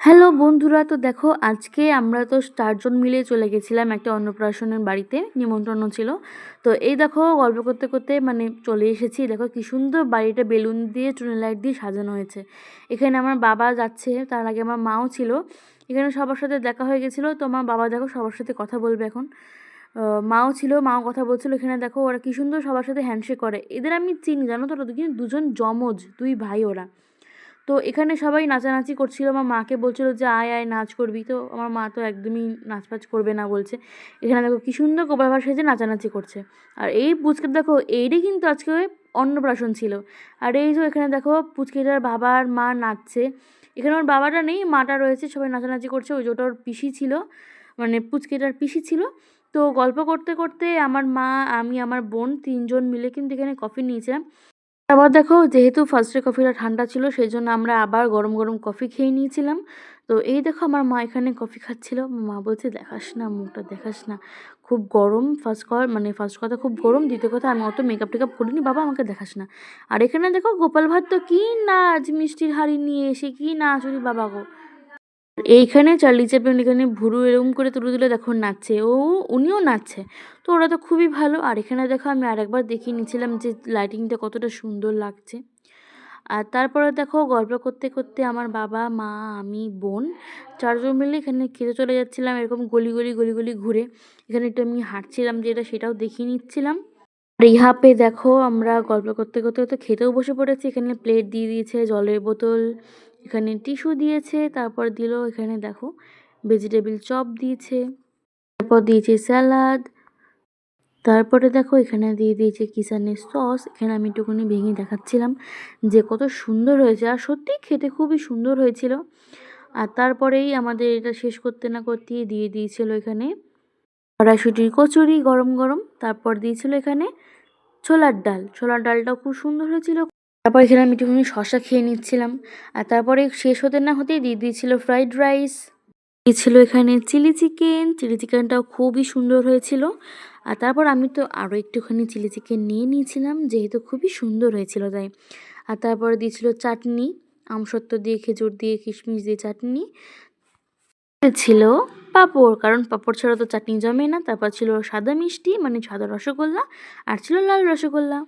Hello বন্ধুরা, তো দেখো আজকে আমরা তো 4 জন মিলে চলে গেছিলাম একটা অন্নপ্রাশনের বাড়িতে, নিমন্ত্রণ ছিল। তো এই দেখো গল্প করতে করতে মানে চলে এসেছি। দেখো কি সুন্দর বাড়িটা বেলুন দিয়ে টুনি লাইট দিয়ে সাজানো হয়েছে। এখানে আমার বাবা যাচ্ছে, তার আগে আমার মাও ছিল। এখানে সবার সাথে দেখা হয়ে গেছিলো। তো আমার বাবা দেখো সবার সাথে কথা বলবে এখন। মাও ছিল, মাও কথা বলছিল। এখানে দেখো ওরা কি সুন্দর সবার সাথে হ্যান্ডশেক করে। এদের আমি চিনি, জানো তো, ওরা কিন্তু দুজন যমজ, দুই ভাই ওরা। তো এখানে সবাই নাচানাচি করছিল। আমার মাকে বলছিল যে আয় আয় নাচ করবি, তো আমার মা তো একদমই নাচবাজ করবে না বলছে। এখানে দেখো কি সুন্দর গোপাল ভাঁড় সেজে নাচানাচি করছে। আর এই পুচকে দেখো, এইটাই কিন্তু আজকে অন্নপ্রাশন ছিল। আর এই যে এখানে দেখো পুচকিটার বাবা আর মা নাচছে। এখানে ওর বাবাটা নেই, মাটা রয়েছে, সবাই নাচানাচি করছে। ওই যে ওটা ওর পিসি ছিল, মানে পুচকিটার পিসি ছিল। তো গল্প করতে করতে আমার মা, আমি, আমার বোন 3 জন মিলে কিন্তু এখানে কফি নিয়েছিলাম। আবার দেখো যেহেতু ফার্স্টে কফিটা ঠান্ডা ছিল, সেই জন্য আমরা আবার গরম গরম কফি খেয়ে নিয়েছিলাম। তো এই দেখো আমার মা এখানে কফি খাচ্ছিল। মা বলছে দেখাস না, মুখটা দেখাস না, খুব গরম। ফার্স্ট কথা খুব গরম, দ্বিতীয় কথা আমি অত মেকআপ টেকআপ করিনি, বাবা আমাকে দেখাস না। আর এখানে দেখো গোপাল ভাঁড় তো কি নাচ, মিষ্টির হাঁড়ি নিয়ে এসে কি নাচ, ওরে বাবা গো। এইখানে চার্লি চ্যাপলিন এখানে ভুরু এরকম করে তুলে তুলে দেখো নাচছে, উনিও নাচছে। তো ওরা তো খুবই ভালো। আর এখানে দেখো আমি আরেকবার দেখিয়ে নিচ্ছিলাম যে লাইটিংটা কতটা সুন্দর লাগছে। আর তারপরে দেখো গল্প করতে করতে আমার বাবা, মা, আমি, বোন 4 জন মিলে এখানে খেতে চলে যাচ্ছিলাম, এরকম গলি গলি গলি গলি ঘুরে। এখানে একটু আমি হাঁটছিলাম, যেটা সেটাও দেখিয়ে নিচ্ছিলাম। আর ইহাপে দেখো আমরা গল্প করতে করতে তো খেতেও বসে পড়েছি। এখানে প্লেট দিয়ে দিয়েছে, জলের বোতল, এখানে টিস্যু দিয়েছে, তারপর দিল এখানে দেখো ভেজিটেবিল চপ দিয়েছে, তারপর দিয়েছে স্যালাড, তারপরে দেখো এখানে দিয়ে দিয়েছে কিষানের সস। এখানে আমি একটুখানি ভেঙে দেখাচ্ছিলাম যে কত সুন্দর হয়েছে, আর সত্যি খেতে খুবই সুন্দর হয়েছিল। আর তারপরেই আমাদের এটা শেষ করতে না করতেই দিয়ে দিয়েছিল এখানে কড়াইশুঁটির কচুরি গরম গরম। তারপর দিয়েছিল এখানে ছোলার ডাল, ছোলার ডালটাও খুব সুন্দর হয়েছিল। তারপর এখানে আমি একটুখানি শসা খেয়ে নিচ্ছিলাম। আর তারপরে শেষ হতে না হতেই দিয়ে দিয়েছিল ফ্রাইড রাইস, দিয়েছিল এখানে চিলি চিকেন। চিলি চিকেনটাও খুবই সুন্দর হয়েছিল। আর তারপর আমি তো আরও একটুখানি চিলি চিকেন নিয়ে নিয়েছিলাম, যেহেতু খুবই সুন্দর হয়েছিল তাই। আর তারপরে দিয়েছিল চাটনি, আমসত্ত্ব দিয়ে, খেজুর দিয়ে, কিশমিশ দিয়ে চাটনি ছিল। পাঁপড়, কারণ পাঁপড় ছাড়া তো চাটনি জমে না। তারপর ছিল সাদা মিষ্টি, মানে সাদা রসগোল্লা, আর ছিল লাল রসগোল্লা।